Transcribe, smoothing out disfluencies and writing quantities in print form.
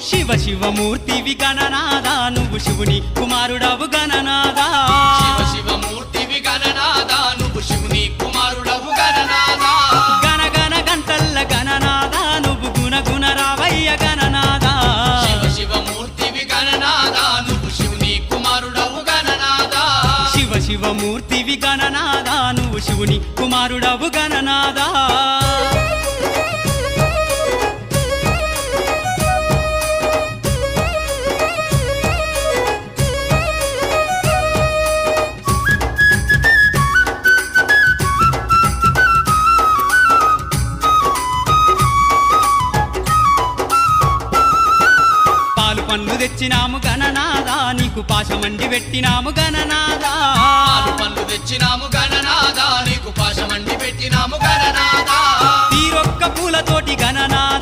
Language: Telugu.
శివ శివమూర్తివి గణనాదా నువ్వు శివుని కుమారుడవు గణనాదా శివ శివమూర్తివి గణనాదా నువ్వు శివుని కుమారుడవు గణనాదా గణ గణ గంటల్ల గణనాదా నువ్వు గుణ గుణ రావయ్య గణనాదా శివ శివమూర్తివి గణనాదా నువ్వు శివుని కుమారుడవు గణనాదా శివ శివమూర్తివి గణనాదా నువ్వు శివుని కుమారుడవు గణనాదా పండ్లు తెచ్చినాము గణనాదా నీకు పాశమండి పెట్టినాము గణనాదా పాలు పండ్లు తెచ్చినాము గణనాదా నీకు పాశమండి పెట్టినాము గణనాదా తీరొక్క పూలతోటి గణనాదా